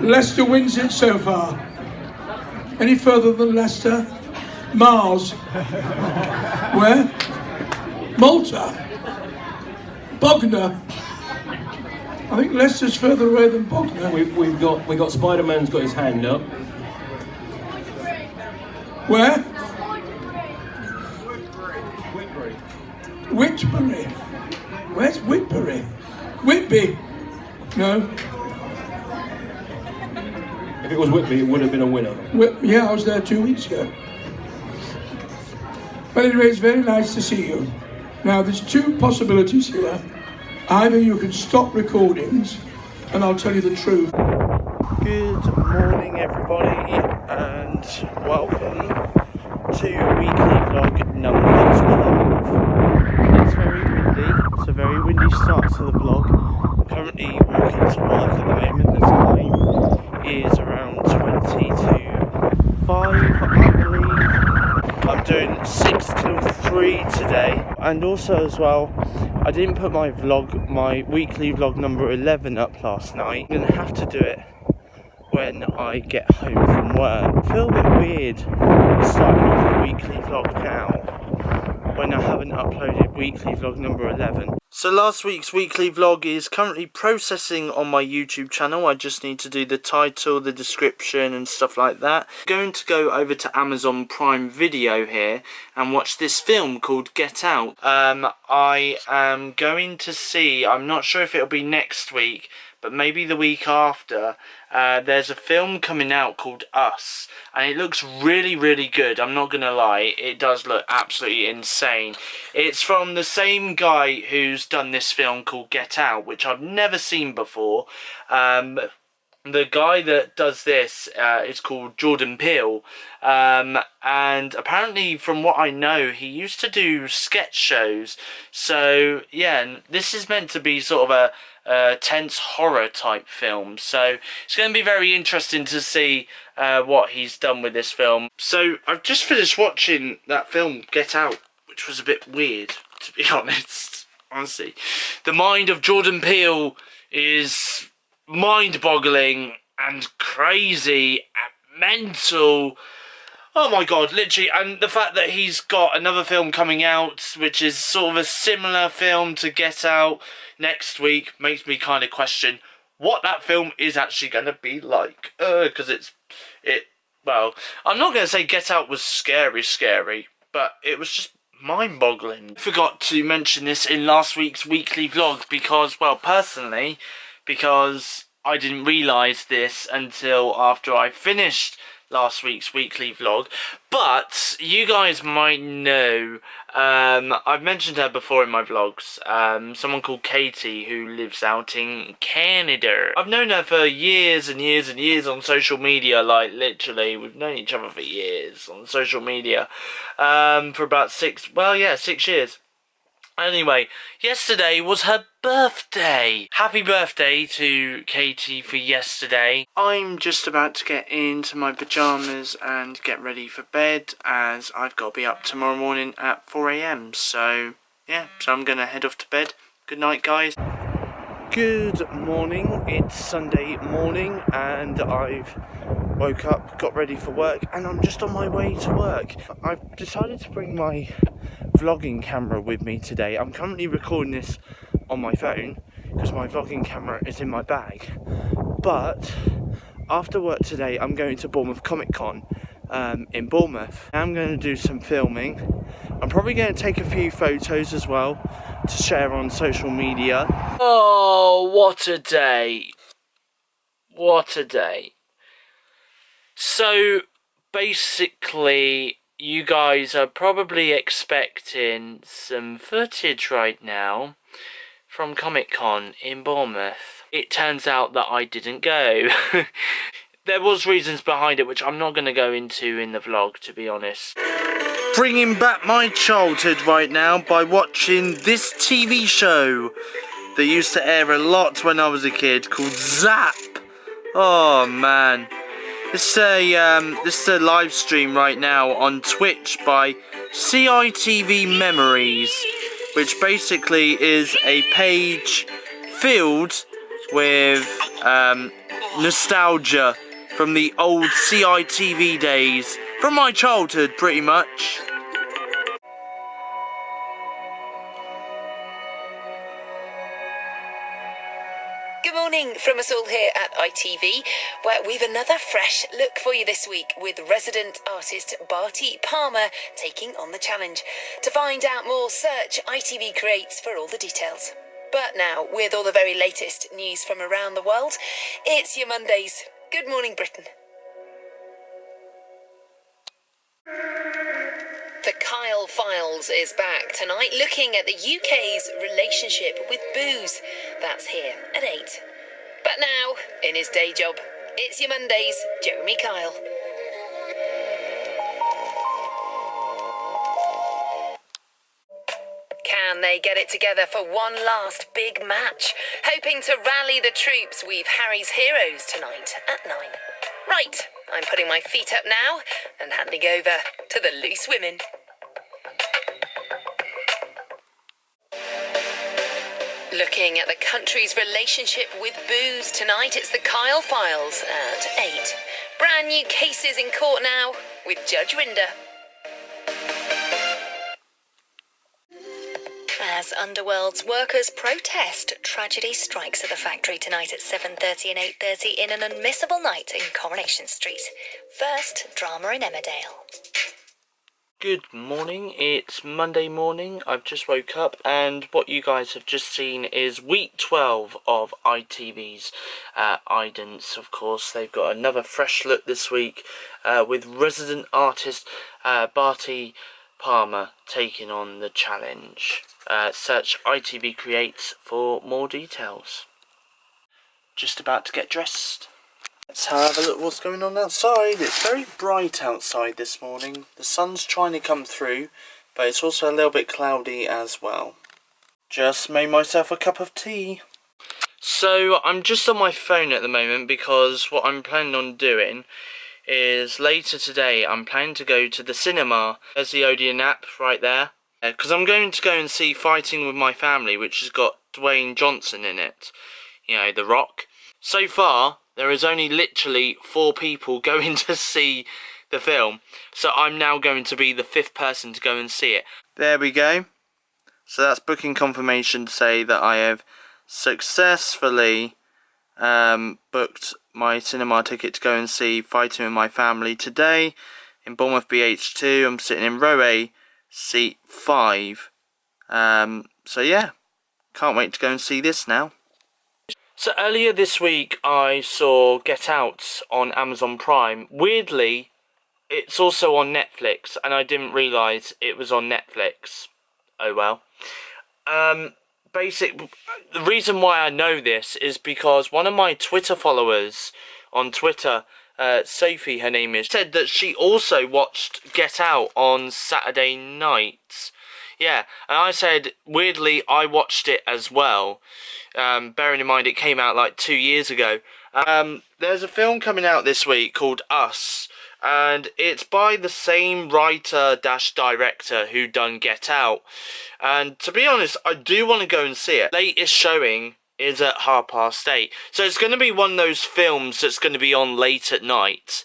Leicester wins it so far. Any further than Leicester? Mars. Where? Malta. Bognor. I think Leicester's further away than Bognor. We got Spider-Man's got his hand up. Where? Whitbury. Where's Whitbury? Whitby. No. If it was Whitby, it would have been a winner. Yeah, I was there 2 weeks ago. But anyway, it's very nice to see you. Now, there's two possibilities here. Either you can stop recordings, and I'll tell you the truth. Good morning, everybody, and welcome to weekly vlog number 12. It's very windy. It's a very windy start to the vlog. I'm currently walking to work at the moment. The time is around 20 to 5, I believe. I'm doing 6 till 3 today, and also as well, I didn't put my weekly vlog number 11 up last night. I'm gonna have to do it when I get home from work. I feel a bit weird starting off the weekly vlog now when I haven't uploaded weekly vlog number 11. So last week's weekly vlog is currently processing on my YouTube channel. I just need to do the title, the description and stuff like that. I'm going to go over to Amazon Prime Video here and watch this film called Get Out. I am going to see, I'm not sure if it'll be next week, but maybe the week after, there's a film coming out called Us, and it looks really, really good. I'm not gonna lie, it does look absolutely insane. It's from the same guy who's done this film called Get Out, which I've never seen before. The guy that does this is called Jordan Peele, and apparently from what I know, he used to do sketch shows. So yeah, this is meant to be sort of a tense horror type film, so it's going to be very interesting to see what he's done with this film. So I've just finished watching that film Get Out, which was a bit weird, to be honest. Honestly, the mind of Jordan Peele is mind-boggling and crazy and mental. Oh my god, literally. And the fact that he's got another film coming out which is sort of a similar film to Get Out next week makes me kind of question what that film is actually going to be like, because well, I'm not going to say Get Out was scary, but it was just mind-boggling. I forgot to mention this in last week's weekly vlog because, well, personally, because I didn't realise this until after I finished last week's weekly vlog, but you guys might know, I've mentioned her before in my vlogs, someone called Katie who lives out in Canada. I've known her for years and years and years on social media, like literally, we've known each other for years on social media, for about 6 years. Anyway, yesterday was her birthday. Happy birthday to Katie for yesterday. I'm just about to get into my pyjamas and get ready for bed, as I've got to be up tomorrow morning at 4 AM. So, yeah, so I'm going to head off to bed. Good night, guys. Good morning. It's Sunday morning and I've woke up, got ready for work, and I'm just on my way to work. I've decided to bring my vlogging camera with me today. I'm currently recording this on my phone because my vlogging camera is in my bag, but after work today I'm going to Bournemouth Comic Con in Bournemouth. I'm going to do some filming. I'm probably going to take a few photos as well to share on social media. Oh, what a day. What a day. So basically, you guys are probably expecting some footage right now from Comic Con in Bournemouth. It turns out that I didn't go. There was reasons behind it which I'm not going to go into in the vlog, to be honest. Bringing back my childhood right now by watching this TV show that used to air a lot when I was a kid, called Zap. Oh man. This is a live stream right now on Twitch by CITV Memories, which basically is a page filled with nostalgia from the old CITV days, from my childhood pretty much. Good morning from us all here at ITV, where we've another fresh look for you this week with resident artist Barty Palmer taking on the challenge. To find out more, search ITV Creates for all the details. But now, with all the very latest news from around the world, it's your Mondays. Good morning, Britain. The Kyle Files is back tonight, looking at the UK's relationship with booze. That's here at 8. But now, in his day job, it's your Mondays, Jeremy Kyle. Can they get it together for one last big match? Hoping to rally the troops, we've Harry's Heroes tonight at 9. Right, I'm putting my feet up now and handing over to the loose women. Looking at the country's relationship with booze tonight, it's the Kyle Files at 8. Brand new cases in court now with Judge Rinder. As Underworld's workers protest, tragedy strikes at the factory tonight at 7:30 and 8:30 in an unmissable night in Coronation Street. First, drama in Emmerdale. Good morning, it's Monday morning, I've just woke up and what you guys have just seen is week 12 of ITV's Idents. Of course, they've got another fresh look this week with resident artist Barty Palmer taking on the challenge. Search ITV Creates for more details. Just about to get dressed. Let's have a look what's going on outside. It's very bright outside this morning. The sun's trying to come through, but it's also a little bit cloudy as well. Just made myself a cup of tea. So I'm just on my phone at the moment because what I'm planning on doing is later today I'm planning to go to the cinema. There's the Odeon app right there. Because I'm going to go and see Fighting With My Family, which has got Dwayne Johnson in it. You know, The Rock. So far, there is only literally 4 people going to see the film. So I'm now going to be the 5th person to go and see it. There we go. So that's booking confirmation to say that I have successfully booked my cinema ticket to go and see Fighting With My Family today in Bournemouth BH2. I'm sitting in row A, seat 5. So yeah, can't wait to go and see this now. So earlier this week I saw Get Out on Amazon Prime. Weirdly, it's also on Netflix and I didn't realise it was on Netflix. Oh well. The reason why I know this is because one of my Twitter followers on Twitter, Sophie her name is, said that she also watched Get Out on Saturday night. Yeah, and I said, weirdly, I watched it as well. Bearing in mind it came out like 2 years ago. There's a film coming out this week called Us, and it's by the same writer-director who done Get Out. And to be honest, I do want to go and see it. Latest showing is at 8:30. So it's going to be one of those films that's going to be on late at night.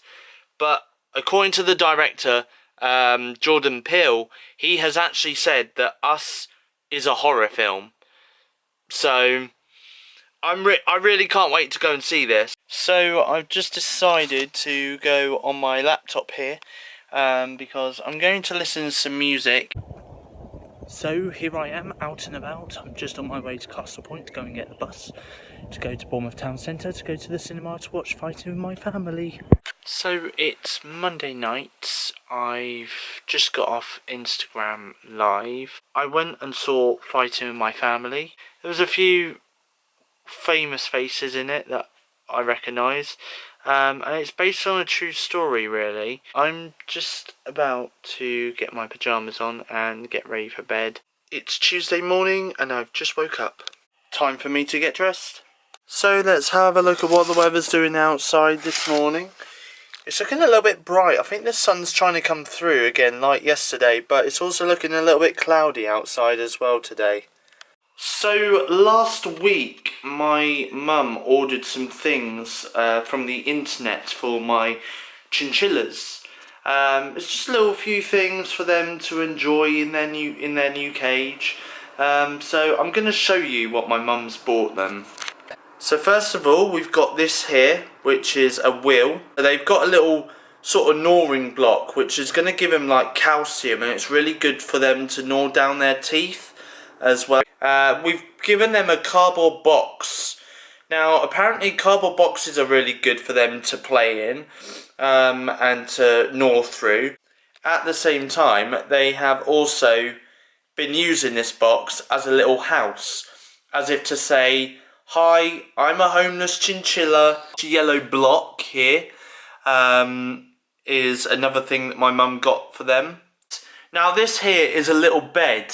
But according to the director, Jordan Peele, he has actually said that Us is a horror film. So I really can't wait to go and see this. So I've just decided to go on my laptop here because I'm going to listen to some music. So here I am out and about. I'm just on my way to Castle Point to go and get the bus to go to Bournemouth Town Centre to go to the cinema to watch Fighting With My Family. So it's Monday night. I've just got off Instagram Live. I went and saw Fighting With My Family. There was a few famous faces in it that I recognise. And it's based on a true story, really. I'm just about to get my pyjamas on and get ready for bed. It's Tuesday morning and I've just woke up. Time for me to get dressed. So let's have a look at what the weather's doing outside this morning. It's looking a little bit bright. I think the sun's trying to come through again like yesterday, but it's also looking a little bit cloudy outside as well today. So last week my mum ordered some things from the internet for my chinchillas. It's just a little few things for them to enjoy in their new cage. So I'm going to show you what my mum's bought them. So first of all, we've got this here, which is a wheel. They've got a little sort of gnawing block, which is going to give them like calcium, and it's really good for them to gnaw down their teeth as well. We've given them a cardboard box. Now, apparently cardboard boxes are really good for them to play in and to gnaw through. At the same time, they have also been using this box as a little house, as if to say, hi, I'm a homeless chinchilla. Yellow block here is another thing that my mum got for them. Now this here is a little bed,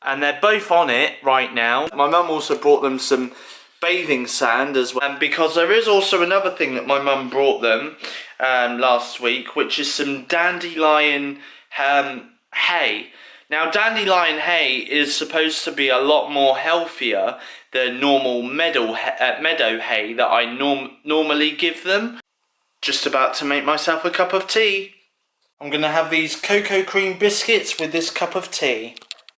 and they're both on it right now. My mum also brought them some bathing sand as well, because there is also another thing that my mum brought them last week, which is some dandelion hay. Now dandelion hay is supposed to be a lot more healthier than normal meadow hay that I normally give them. Just about to make myself a cup of tea. I'm going to have these cocoa cream biscuits with this cup of tea.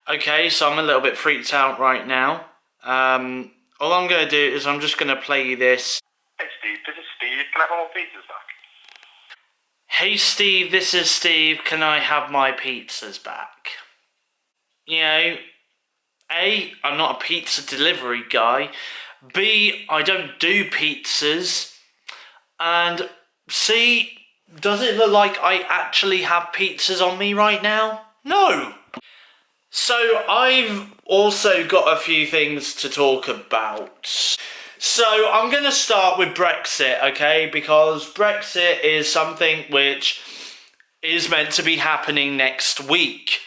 Okay, so I'm a little bit freaked out right now. All I'm going to do is I'm just going to play you this. Hey Steve, this is Steve. Can I have my pizzas back? Hey Steve, this is Steve. Can I have my pizzas back? You know, A, I'm not a pizza delivery guy. B, I don't do pizzas. And C, does it look like I actually have pizzas on me right now? No! So I've also got a few things to talk about. So I'm going to start with Brexit, okay? Because Brexit is something which is meant to be happening next week.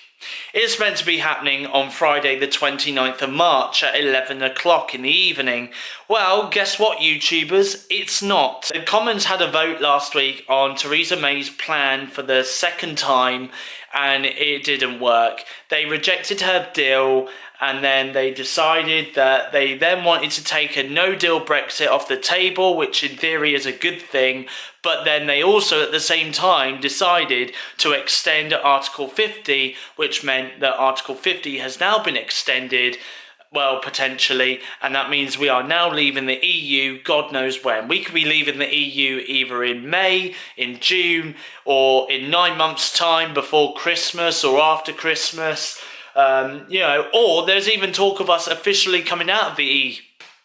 It's meant to be happening on Friday the 29th of March at 11 o'clock in the evening. Well, guess what, YouTubers? It's not. The Commons had a vote last week on Theresa May's plan for the second time, and it didn't work. They rejected her deal, and then they decided that they then wanted to take a no-deal Brexit off the table, which in theory is a good thing, but then they also at the same time decided to extend Article 50, which meant that Article 50 has now been extended, well, potentially, and that means we are now leaving the EU God knows when. We could be leaving the EU either in May, in June, or in 9 months' time before Christmas or after Christmas. You know, or there's even talk of us officially coming out of the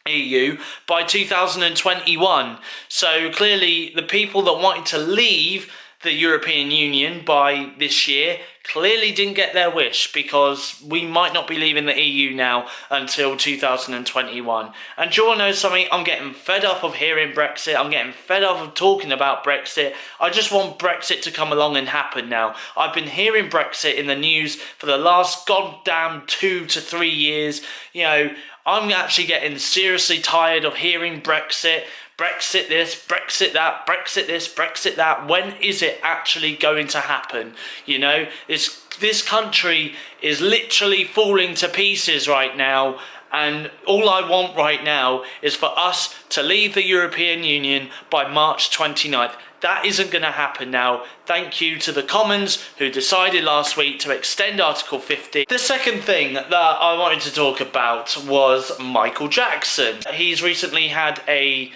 EU by 2021. So clearly the people that wanted to leave the European Union by this year clearly didn't get their wish, because we might not be leaving the EU now until 2021. And do you all know something? I'm getting fed up of hearing Brexit. I'm getting fed up of talking about Brexit. I just want Brexit to come along and happen now. I've been hearing Brexit in the news for the last goddamn 2 to 3 years. You know, I'm actually getting seriously tired of hearing Brexit. Brexit this, Brexit that, Brexit this, Brexit that. When is it actually going to happen? You know, this country is literally falling to pieces right now, and all I want right now is for us to leave the European Union by March 29th. That isn't going to happen now. Thank you to the Commons, who decided last week to extend Article 50. The second thing that I wanted to talk about was Michael Jackson. He's recently had a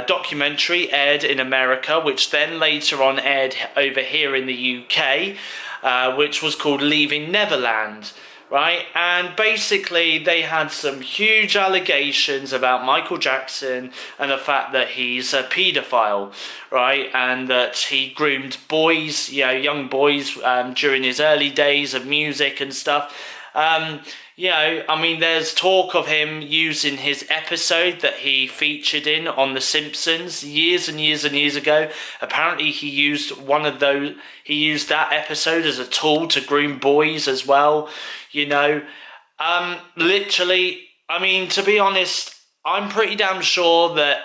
documentary aired in America, which then later on aired over here in the UK, which was called Leaving Neverland, right? And basically they had some huge allegations about Michael Jackson and the fact that he's a paedophile, right? And that he groomed boys, you know, young boys during his early days of music and stuff. You know, I mean, there's talk of him using his episode that he featured in on The Simpsons years and years and years ago. Apparently he used he used that episode as a tool to groom boys as well, you know. Literally, I mean, to be honest, I'm pretty damn sure that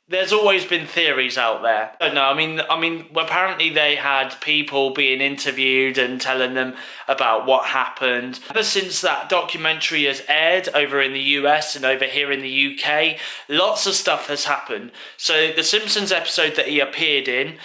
there's always been theories out there. I don't know. I mean, apparently they had people being interviewed and telling them about what happened. Ever since that documentary has aired over in the US and over here in the UK, lots of stuff has happened. So the Simpsons episode that he appeared in,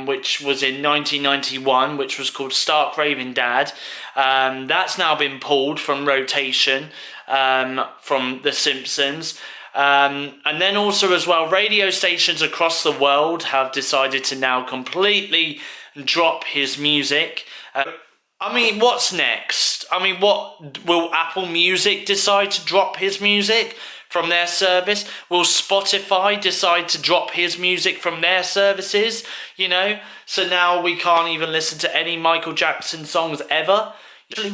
which was in 1991, which was called Stark Raving Dad, that's now been pulled from rotation from the Simpsons. And then also as well, radio stations across the world have decided to now completely drop his music. I mean, what's next? I mean, what will Apple Music decide to drop his music from their service? Will Spotify decide to drop his music from their services? You know, so now we can't even listen to any Michael Jackson songs ever.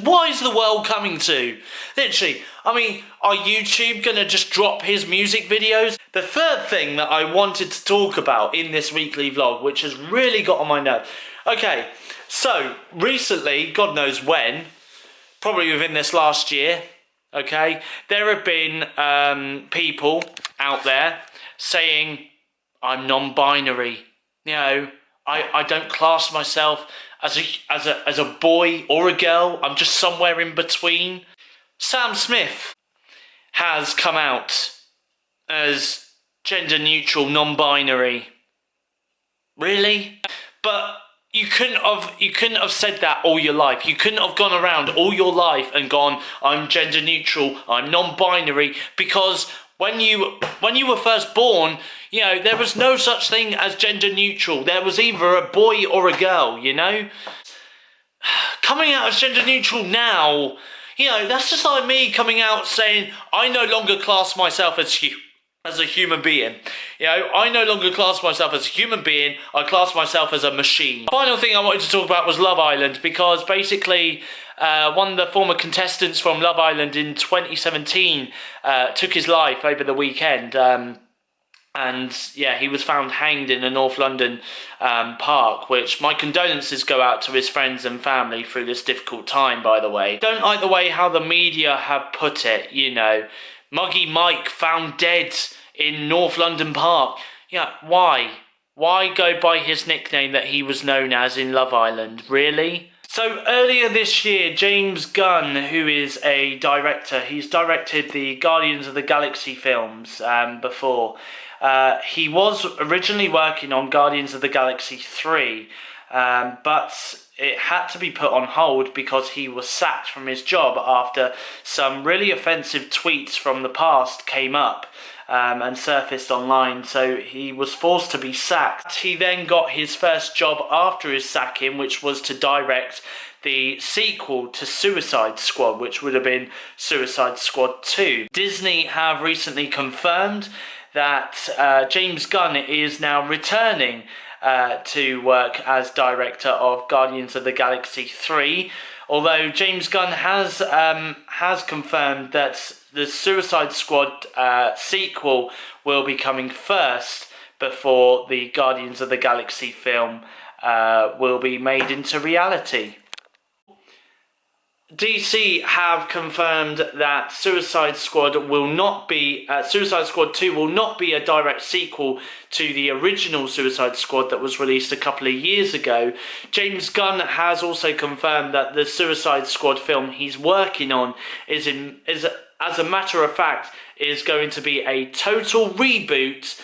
What is the world coming to? Literally, I mean, are YouTube gonna just drop his music videos? The third thing that I wanted to talk about in this weekly vlog, which has really got on my nerves. Okay, so recently, God knows when, probably within this last year, okay, there have been people out there saying, I'm non-binary. You know, I don't class myself as a boy or a girl. I'm just somewhere in between. Sam Smith has come out as gender neutral, non-binary. Really? But you couldn't have said that all your life. You couldn't have gone around all your life and gone, I'm gender neutral, I'm non-binary, because when you were first born, you know, there was no such thing as gender neutral. There was either a boy or a girl, you know? Coming out as gender neutral now, you know, that's just like me coming out saying, I no longer class myself as a human being. You know, I no longer class myself as a human being, I class myself as a machine. Final thing I wanted to talk about was Love Island, because basically one of the former contestants from Love Island in 2017 took his life over the weekend. And yeah, he was found hanged in a North London park, which my condolences go out to his friends and family through this difficult time, by the way. Don't like the way how the media have put it, you know. Muggy Mike found dead in North London Park. Yeah, why? Why go by his nickname that he was known as in Love Island? Really? So earlier this year, James Gunn, who is a director, he's directed the Guardians of the Galaxy films before. He was originally working on Guardians of the Galaxy 3, but it had to be put on hold because he was sacked from his job after some really offensive tweets from the past came up and surfaced online, so he was forced to be sacked. He then got his first job after his sacking, which was to direct the sequel to Suicide Squad, which would have been Suicide Squad 2. Disney have recently confirmed that James Gunn is now returning to work as director of Guardians of the Galaxy 3, although James Gunn has confirmed that the Suicide Squad sequel will be coming first before the Guardians of the Galaxy film will be made into reality. DC have confirmed that Suicide Squad 2 will not be a direct sequel to the original Suicide Squad that was released a couple of years ago. James Gunn has also confirmed that the Suicide Squad film he's working on is as a matter of fact, is going to be a total reboot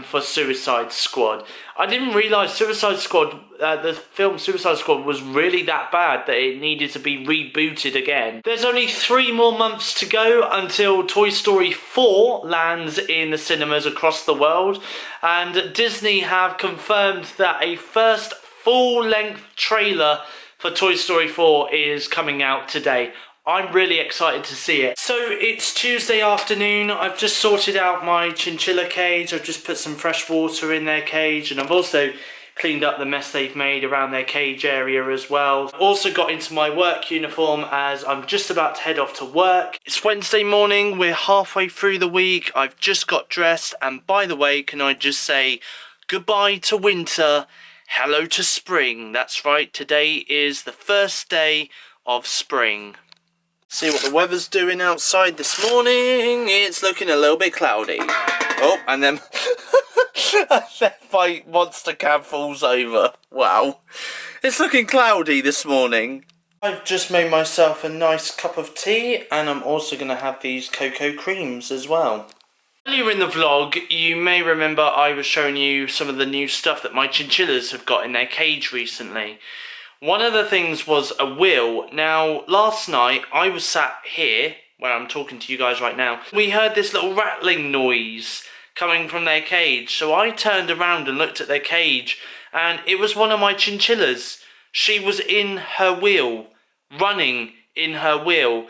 for Suicide Squad. I didn't realise Suicide Squad, the film Suicide Squad, was really that bad that it needed to be rebooted again. There's only 3 more months to go until Toy Story 4 lands in the cinemas across the world, and Disney have confirmed that a first full-length trailer for Toy Story 4 is coming out today. I'm really excited to see it. So it's Tuesday afternoon. I've just sorted out my chinchilla cage. I've just put some fresh water in their cage, and I've also cleaned up the mess they've made around their cage area as well. I've also got into my work uniform as I'm just about to head off to work. It's Wednesday morning. We're halfway through the week. I've just got dressed, and by the way, can I just say goodbye to winter, hello to spring. That's right, today is the first day of spring. See what the weather's doing outside this morning. It's looking a little bit cloudy. Oh, and then, and then my monster cab falls over. Wow. It's looking cloudy this morning. I've just made myself a nice cup of tea, and I'm also going to have these cocoa creams as well. Earlier in the vlog, you may remember I was showing you some of the new stuff that my chinchillas have got in their cage recently. One of the things was a wheel. Now, last night, I was sat here, where I'm talking to you guys right now. We heard this little rattling noise coming from their cage, so I turned around and looked at their cage, and it was one of my chinchillas. She was in her wheel, running in her wheel.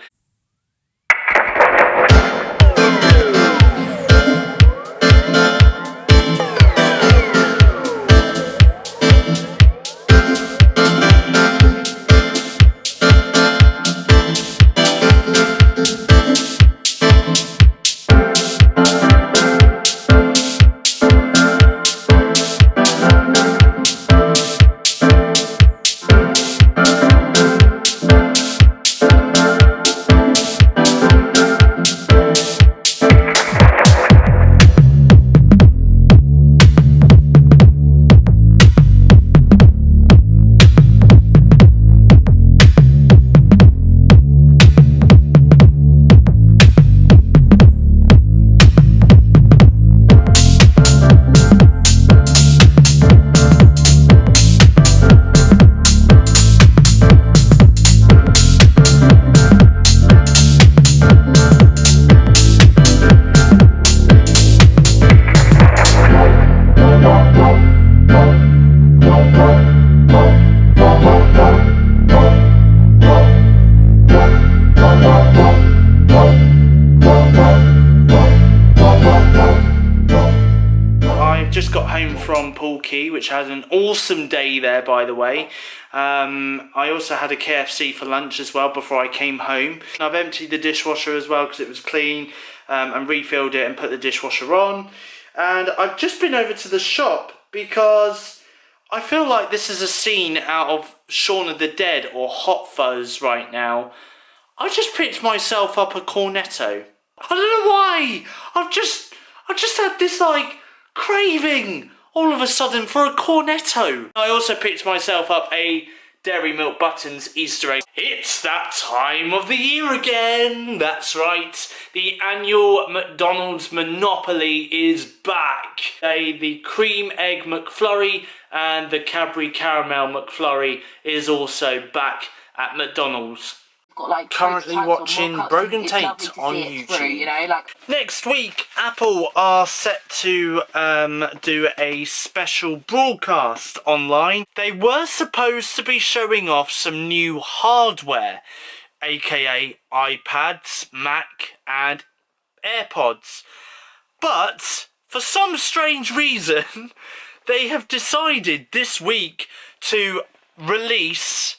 Which had an awesome day there, by the way. I also had a KFC for lunch as well before I came home. I've emptied the dishwasher as well because it was clean, and refilled it and put the dishwasher on. And I've just been over to the shop because I feel like this is a scene out of Shaun of the Dead or Hot Fuzz right now. I just picked myself up a cornetto. I don't know why. I've just had this like craving all of a sudden for a cornetto. I also picked myself up a Dairy Milk Buttons Easter egg. It's that time of the year again. That's right. The annual McDonald's Monopoly is back. The Cream Egg McFlurry and the Cadbury Caramel McFlurry is also back at McDonald's. Got, like, currently watching Brogan Tate on YouTube. Through, you know, like... Next week, Apple are set to do a special broadcast online. They were supposed to be showing off some new hardware, aka iPads, Mac and AirPods. But for some strange reason, they have decided this week to release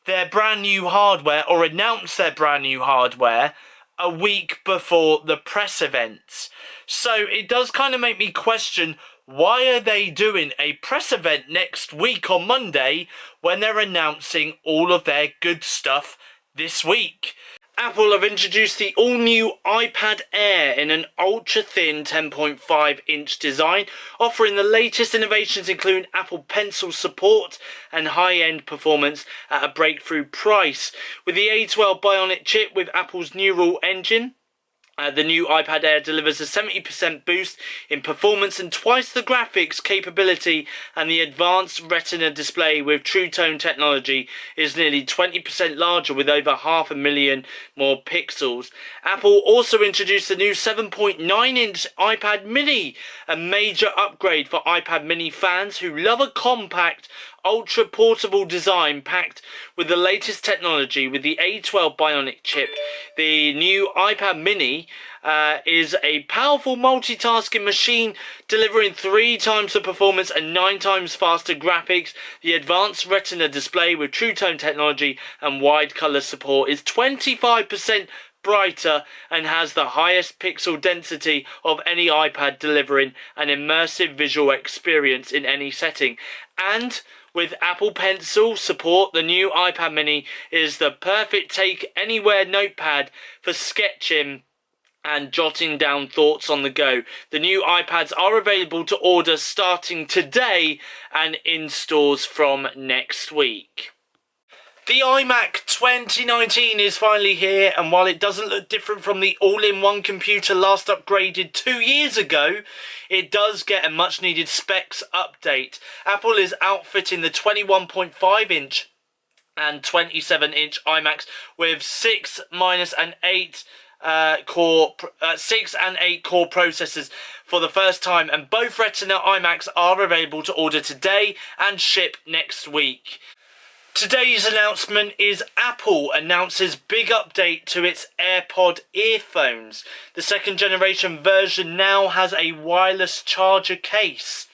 their brand new hardware, or announce their brand new hardware, a week before the press events. So it does kind of make me question, why are they doing a press event next week on Monday when they're announcing all of their good stuff this week? Apple have introduced the all-new iPad Air in an ultra-thin 10.5-inch design, offering the latest innovations including Apple Pencil support and high-end performance at a breakthrough price. With the A12 Bionic chip with Apple's Neural Engine, the new iPad Air delivers a 70% boost in performance and twice the graphics capability, and the advanced Retina display with True Tone technology is nearly 20% larger with over 500,000 more pixels. Apple also introduced the new 7.9-inch iPad mini, a major upgrade for iPad mini fans who love a compact, ultra-portable design packed with the latest technology. With the A12 Bionic chip, the new iPad mini is a powerful multitasking machine delivering 3 times the performance and 9 times faster graphics. The advanced Retina display with True Tone technology and wide colour support is 25% brighter and has the highest pixel density of any iPad, delivering an immersive visual experience in any setting. And with Apple Pencil support, the new iPad mini is the perfect take anywhere notepad for sketching and jotting down thoughts on the go. The new iPads are available to order starting today and in stores from next week. The iMac 2019 is finally here, and while it doesn't look different from the all-in-one computer last upgraded 2 years ago, it does get a much-needed specs update. Apple is outfitting the 21.5-inch and 27-inch iMacs with 6 and 8 core processors for the first time, and both Retina iMacs are available to order today and ship next week. Today's announcement is Apple announces big update to its AirPod earphones. The second generation version now has a wireless charger case.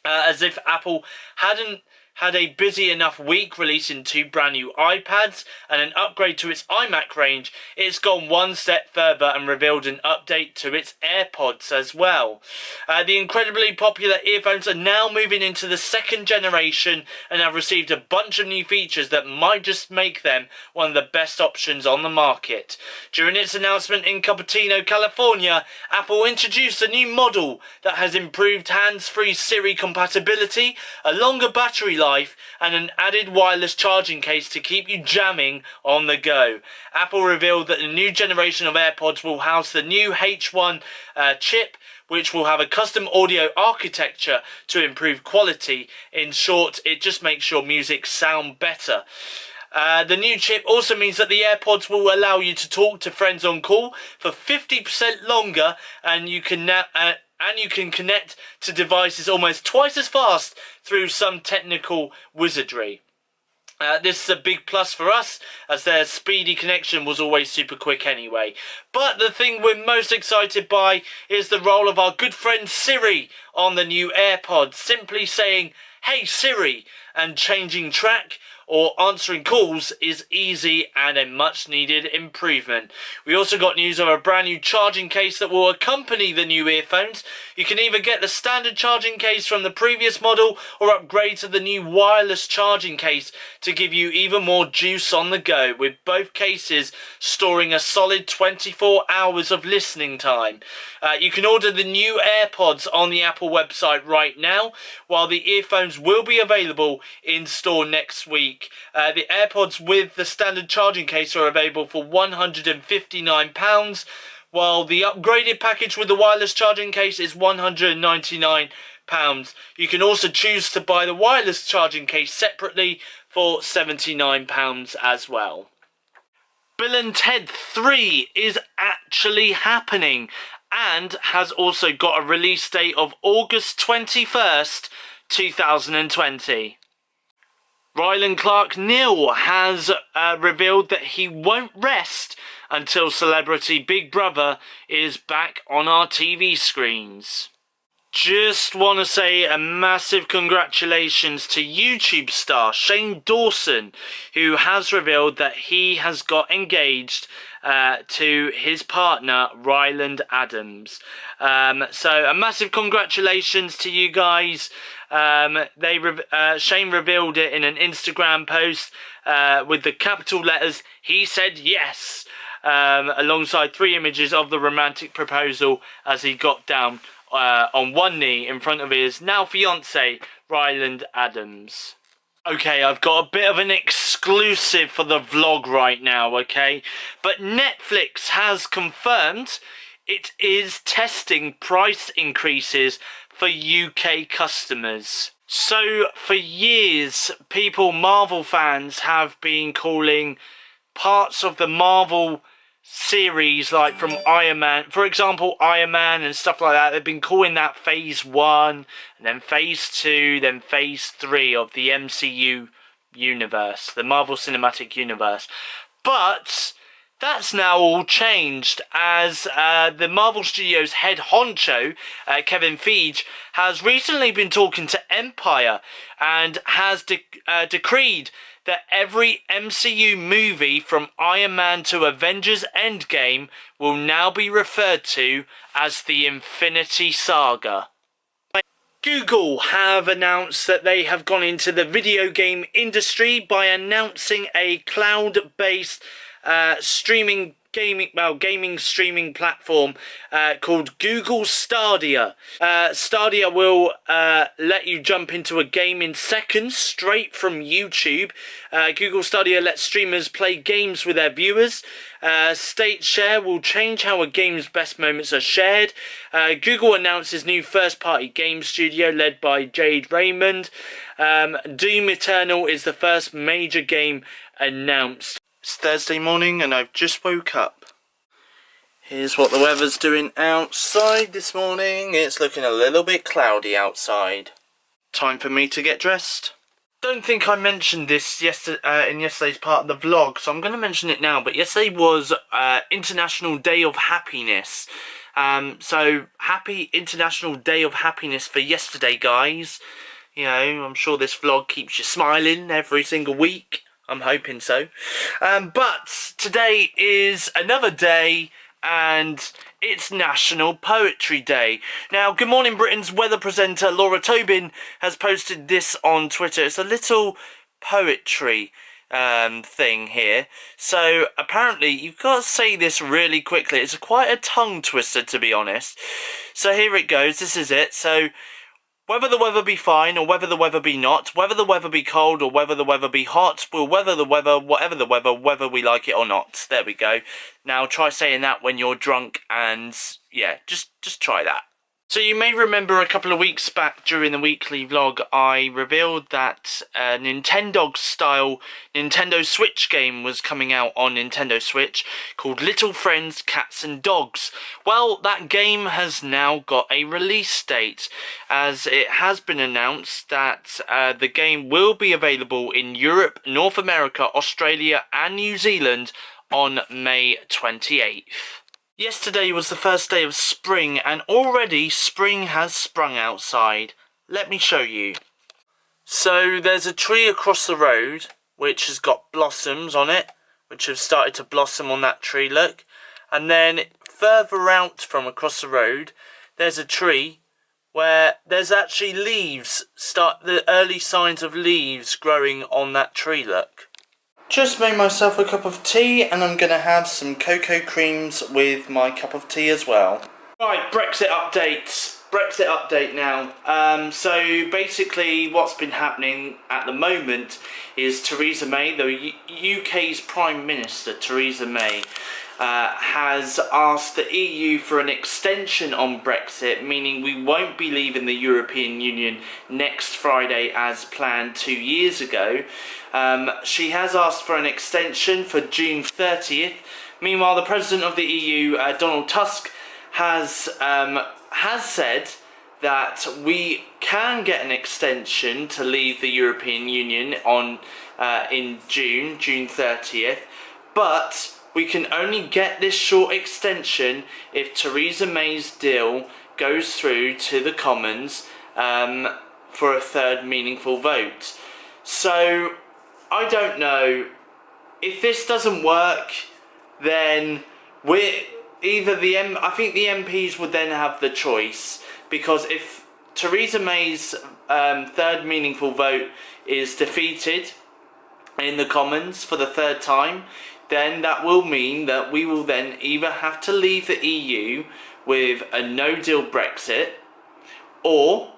As if Apple hadn't had a busy enough week releasing 2 brand new iPads and an upgrade to its iMac range, it's gone one step further and revealed an update to its AirPods as well. The incredibly popular earphones are now moving into the second generation and have received a bunch of new features that might just make them one of the best options on the market. During its announcement in Cupertino, California, Apple introduced a new model that has improved hands-free Siri compatibility, a longer battery life, and an added wireless charging case to keep you jamming on the go. Apple revealed that the new generation of AirPods will house the new H1 chip, which will have a custom audio architecture to improve quality. In short, it just makes your music sound better. The new chip also means that the AirPods will allow you to talk to friends on call for 50% longer, and you can connect to devices almost twice as fast through some technical wizardry. This is a big plus for us, as their speedy connection was always super quick anyway. But the thing we're most excited by is the role of our good friend Siri on the new AirPods. Simply saying, "Hey Siri," and changing track or answering calls is easy and a much needed improvement. We also got news of a brand new charging case that will accompany the new earphones. You can either get the standard charging case from the previous model or upgrade to the new wireless charging case to give you even more juice on the go, with both cases storing a solid 24 hours of listening time. You can order the new AirPods on the Apple website right now, while the earphones will be available in store next week. The AirPods with the standard charging case are available for £159, while the upgraded package with the wireless charging case is £199. You can also choose to buy the wireless charging case separately for £79 as well. Bill and Ted 3 is actually happening and has also got a release date of August 21st, 2020. Ryland Clark Neal has revealed that he won't rest until Celebrity Big Brother is back on our TV screens. Just want to say a massive congratulations to YouTube star Shane Dawson, who has revealed that he has got engaged to his partner Ryland Adams. So a massive congratulations to you guys. Shane revealed it in an Instagram post with the capital letters, "He said yes," alongside 3 images of the romantic proposal as he got down on one knee in front of his now fiance Ryland Adams. Okay, I've got a bit of an exclusive for the vlog right now, okay? But Netflix has confirmed it is testing price increases for UK customers. So, for years, Marvel fans have been calling parts of the Marvel series, like from Iron Man, for example, Iron Man and stuff like that, they've been calling that Phase 1, and then Phase 2, then Phase 3 of the MCU universe, the Marvel Cinematic Universe. But that's now all changed, as the Marvel Studios head honcho, Kevin Feige, has recently been talking to Empire and has decreed that every MCU movie from Iron Man to Avengers Endgame will now be referred to as the Infinity Saga. Google have announced that they have gone into the video game industry by announcing a cloud-based streaming gaming streaming platform called Google Stadia. Stadia will let you jump into a game in seconds straight from YouTube. Google Stadia lets streamers play games with their viewers. State Share will change how a game's best moments are shared. Google announces new first-party game studio led by Jade Raymond. Doom Eternal is the first major game announced. It's Thursday morning and I've just woke up. Here's what the weather's doing outside this morning. It's looking a little bit cloudy outside. Time for me to get dressed. Don't think I mentioned this in yesterday's part of the vlog, so I'm going to mention it now. But yesterday was International Day of Happiness. So happy International Day of Happiness for yesterday, guys. You know, I'm sure this vlog keeps you smiling every single week. I'm hoping so. But today is another day, and it's National Poetry Day. Now, Good Morning Britain's weather presenter Laura Tobin has posted this on Twitter. It's a little poetry thing here. So apparently you've got to say this really quickly. It's quite a tongue twister, to be honest. So here it goes. This is it. So whether the weather be fine or whether the weather be not, whether the weather be cold or whether the weather be hot, we'll weather the weather, whatever the weather, whether we like it or not. There we go. Now try saying that when you're drunk, and yeah, just try that. So you may remember a couple of weeks back during the weekly vlog, I revealed that a Nintendo-style Nintendo Switch game was coming out on Nintendo Switch called Little Friends, Cats and Dogs. Well, that game has now got a release date, as it has been announced that the game will be available in Europe, North America, Australia and New Zealand on May 28th. Yesterday was the first day of spring, and already spring has sprung outside. Let me show you. So there's a tree across the road which has got blossoms on it, which have started to blossom on that tree, look. And then further out from across the road, there's a tree where there's actually leaves, the early signs of leaves growing on that tree, look. Just made myself a cup of tea, and I'm going to have some cocoa creams with my cup of tea as well. Right, Brexit update. Brexit update now. So basically what's been happening at the moment is Theresa May, the UK's Prime Minister, Theresa May, has asked the EU for an extension on Brexit, meaning we won't be leaving the European Union next Friday as planned 2 years ago. She has asked for an extension for June 30th. Meanwhile, the President of the EU, Donald Tusk, has said that we can get an extension to leave the European Union on in June 30th, but we can only get this short extension if Theresa May's deal goes through to the Commons for a third meaningful vote. So I don't know. If this doesn't work, then I think the MPs would then have the choice, because if Theresa May's third meaningful vote is defeated in the Commons for the third time, then that will mean that we will then either have to leave the EU with a no-deal Brexit, or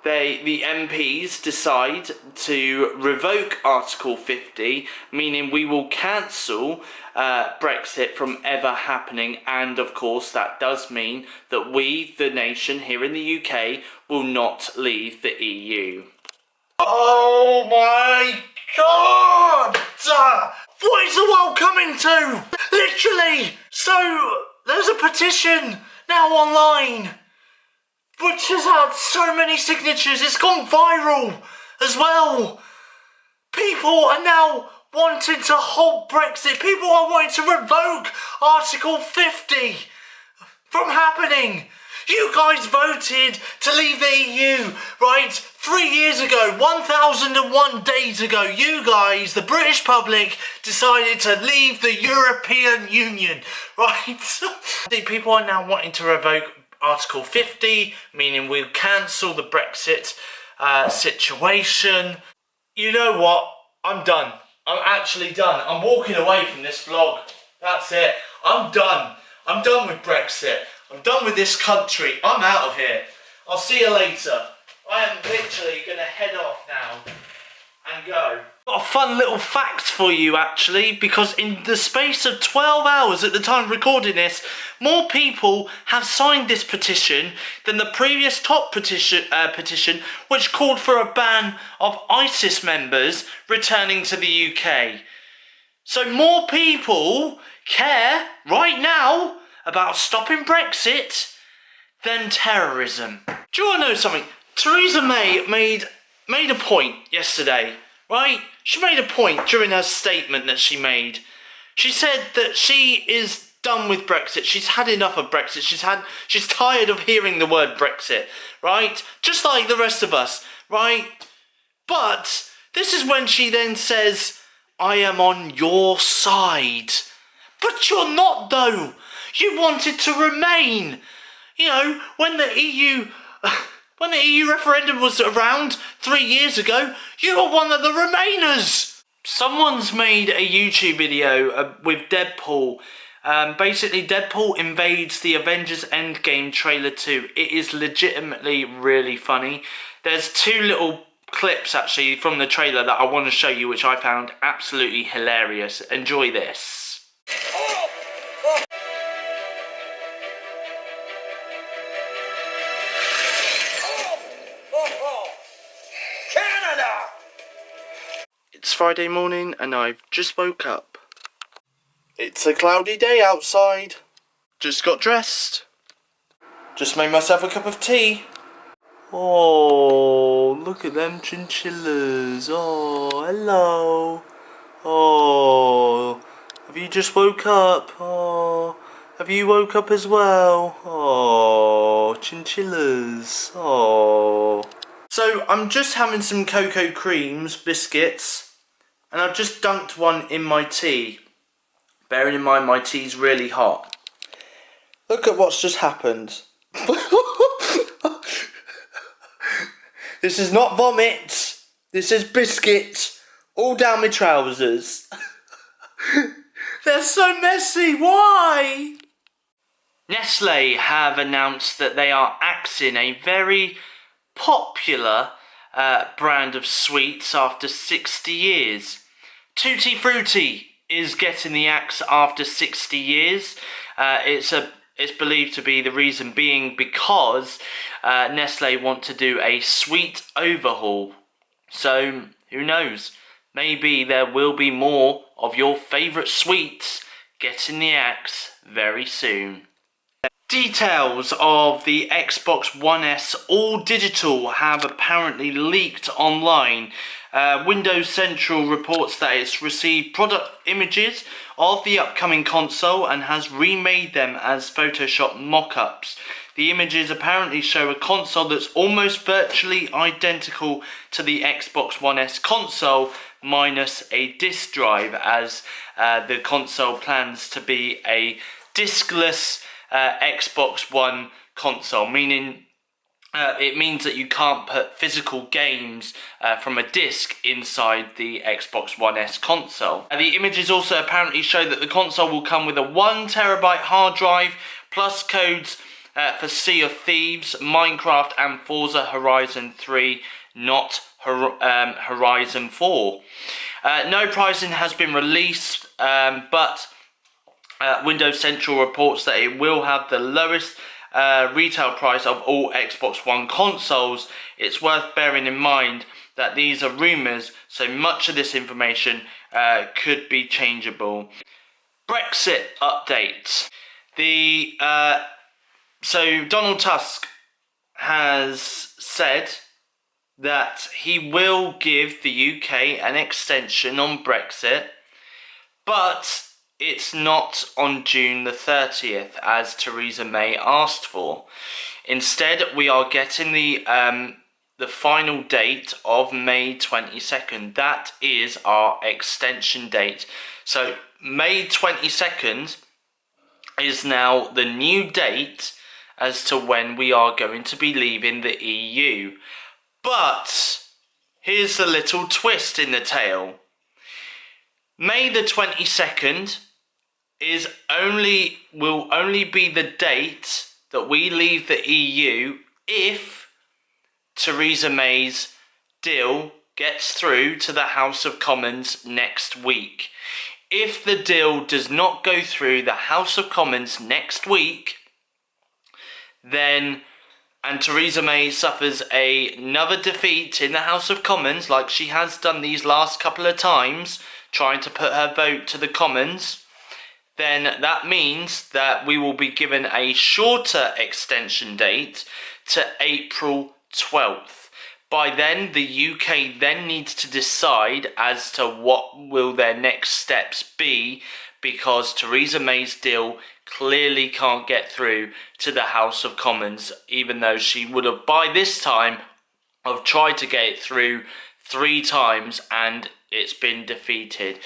the MPs decide to revoke Article 50, meaning we will cancel Brexit from ever happening, and of course that does mean that we, the nation here in the UK, will not leave the EU. Oh my God! What is the world coming to? Literally! So, there's a petition now online, which has had so many signatures. It's gone viral as well. People are now wanting to halt Brexit. People are wanting to revoke Article 50 from happening. You guys voted to leave the EU, right? 3 years ago, 1001 days ago, you guys, the British public, decided to leave the European Union, right? People are now wanting to revoke Article 50, meaning we'll cancel the Brexit situation. You know what? I'm done. I'm actually done. I'm walking away from this vlog. That's it. I'm done. I'm done with Brexit. I'm done with this country. I'm out of here. I'll see you later. I am literally going to head off now and go. Got a fun little fact for you actually, because in the space of 12 hours at the time of recording this, more people have signed this petition than the previous top petition which called for a ban of ISIS members returning to the UK. So more people care right now about stopping Brexit than terrorism. Do you want to know something? Theresa May made a point yesterday, right? She made a point during her statement that she made. She said that she is done with Brexit. She's had enough of Brexit. She's tired of hearing the word Brexit, right? Just like the rest of us, right? But this is when she then says, I am on your side. But you're not though. You wanted to remain. You know, when the EU referendum was around 3 years ago, you were one of the Remainers. Someone's made a YouTube video with Deadpool. Basically, Deadpool invades the Avengers Endgame trailer 2. It is legitimately really funny. There's 2 little clips actually from the trailer that I want to show you, which I found absolutely hilarious. Enjoy this. It's Friday morning and I've just woke up. It's a cloudy day outside. Just got dressed. Just made myself a cup of tea. Oh, look at them chinchillas. Oh, hello. Oh, have you just woke up? Oh, have you woke up as well? Oh, chinchillas. Oh. So I'm just having some cocoa creams, biscuits, and I've just dunked one in my tea. Bearing in mind my tea's really hot. Look at what's just happened. This is not vomit. This is biscuit all down my trousers. They're so messy. Why? Nestle have announced that they are axing a very popular brand of sweets after 60 years. Tutti Frutti is getting the axe after 60 years. It's believed to be the reason being because Nestle want to do a sweet overhaul. So who knows? Maybe there will be more of your favourite sweets getting the axe very soon. Details of the Xbox One S All Digital have apparently leaked online. Windows Central reports that it's received product images of the upcoming console and has remade them as Photoshop mock-ups. The images apparently show a console that's almost virtually identical to the Xbox One S console, minus a disk drive, as the console plans to be a diskless Xbox One console, meaning it means that you can't put physical games from a disc inside the Xbox One S console. The images also apparently show that the console will come with a 1 terabyte hard drive plus codes for Sea of Thieves, Minecraft and Forza Horizon 3, not Horizon 4. No pricing has been released, but Windows Central reports that it will have the lowest retail price of all Xbox One consoles. It's worth bearing in mind that these are rumours, so much of this information could be changeable. Brexit update. So Donald Tusk has said that he will give the UK an extension on Brexit, but it's not on June the 30th, as Theresa May asked for. Instead, we are getting the final date of May 22nd. That is our extension date. So May 22nd is now the new date as to when we are going to be leaving the EU. But here's a little twist in the tale. May the 22nd will only be the date that we leave the EU if Theresa May's deal gets through to the House of Commons next week. If the deal does not go through the House of Commons next week, then, and Theresa May suffers another defeat in the House of Commons, like she has done these last couple of times, trying to put her vote to the Commons, then that means that we will be given a shorter extension date to April 12th. By then, the UK then needs to decide as to what will their next steps be, because Theresa May's deal clearly can't get through to the House of Commons, even though she would have by this time have tried to get it through 3 times and it's been defeated.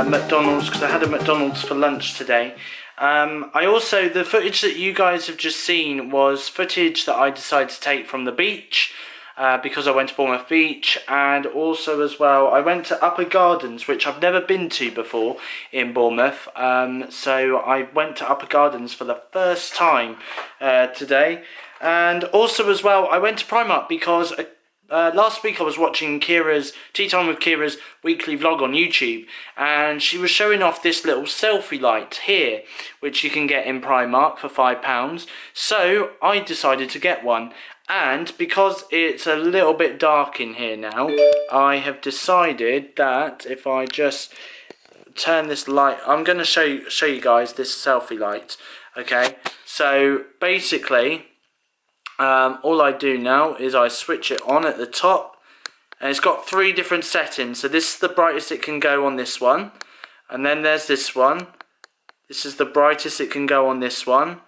McDonald's because I had a McDonald's for lunch today. The footage that you guys have just seen was footage that I decided to take from the beach because I went to Bournemouth Beach, and also as well I went to Upper Gardens, which I've never been to before in Bournemouth. So I went to Upper Gardens for the first time today, and also as well I went to Primark because last week I was watching Kira's Tea Time with Kira's weekly vlog on YouTube, and she was showing off this little selfie light here, which you can get in Primark for £5. So I decided to get one, and because it's a little bit dark in here now, I have decided that if I just turn this light, I'm going to show you guys this selfie light. Okay, so basically all I do now is I switch it on at the top, and it's got 3 different settings. So this is the brightest it can go on this one, and then there's this one. This is the brightest it can go on this one,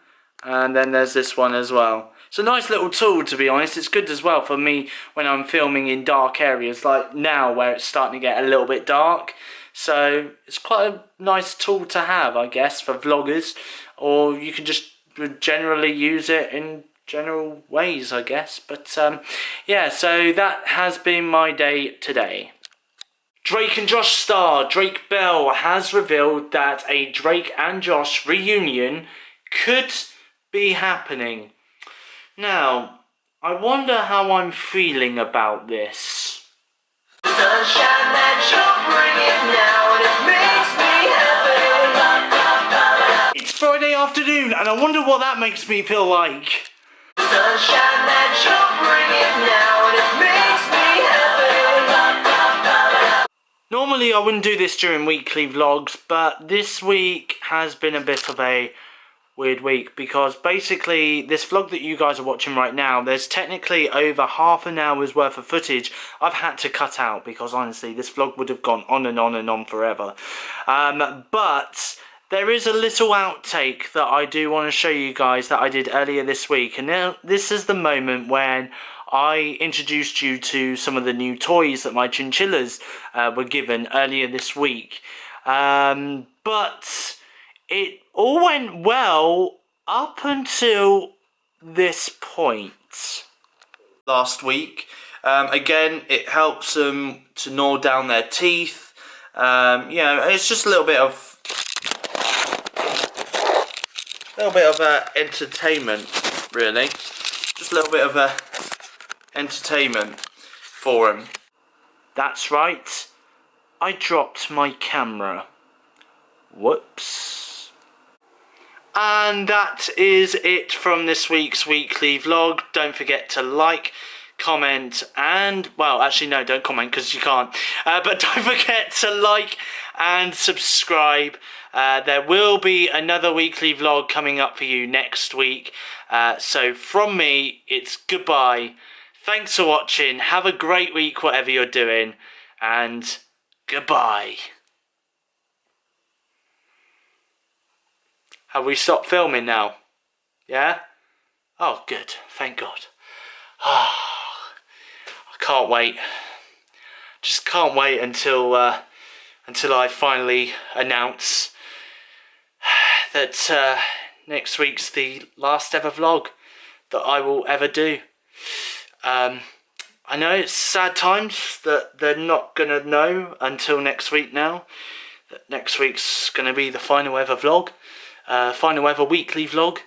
and then there's this one as well. It's a nice little tool, to be honest. It's good as well for me when I'm filming in dark areas like now where it's starting to get a little bit dark. So it's quite a nice tool to have, I guess, for vloggers, or you can just generally use it in general ways, I guess. But yeah, so that has been my day today. Drake and Josh star Drake Bell has revealed that a Drake and Josh reunion could be happening. Now, I wonder how I'm feeling about this. Sunshine that you're bringing now, and it makes me happy. It's Friday afternoon, and I wonder what that makes me feel like. Sunshine that you're bringing now, and it makes me happy. Normally I wouldn't do this during weekly vlogs, but this week has been a bit of a weird week, because basically this vlog that you guys are watching right now, there's technically over half an hour's worth of footage I've had to cut out, because honestly this vlog would have gone on and on and on forever. But there is a little outtake that I do want to show you guys that I did earlier this week, and now this is the moment when I introduced you to some of the new toys that my chinchillas were given earlier this week. But it all went well up until this point. Last week, again, it helps them to gnaw down their teeth. You know, it's just a little bit of entertainment, really. Just a little bit of entertainment for them. That's right, I dropped my camera. Whoops. And that is it from this week's weekly vlog. Don't forget to like, comment, and, well, actually no, don't comment because you can't. But don't forget to like and subscribe. There will be another weekly vlog coming up for you next week. So from me, it's goodbye. Thanks for watching. Have a great week, whatever you're doing. And goodbye. Have we stopped filming now? Yeah? Oh, good. Thank God. Oh, I can't wait. Just can't wait until I finally announce that next week's the last ever vlog that I will ever do. I know it's sad times that they're not going to know until next week now. That next week's going to be the final ever vlog. Final ever weekly vlog.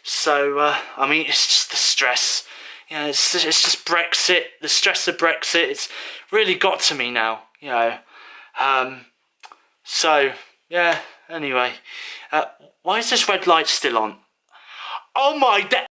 So I mean, it's just the stress. You know, it's just Brexit. The stress of Brexit. It's really got to me now. You know. So yeah. Anyway, why is this red light still on? Oh my!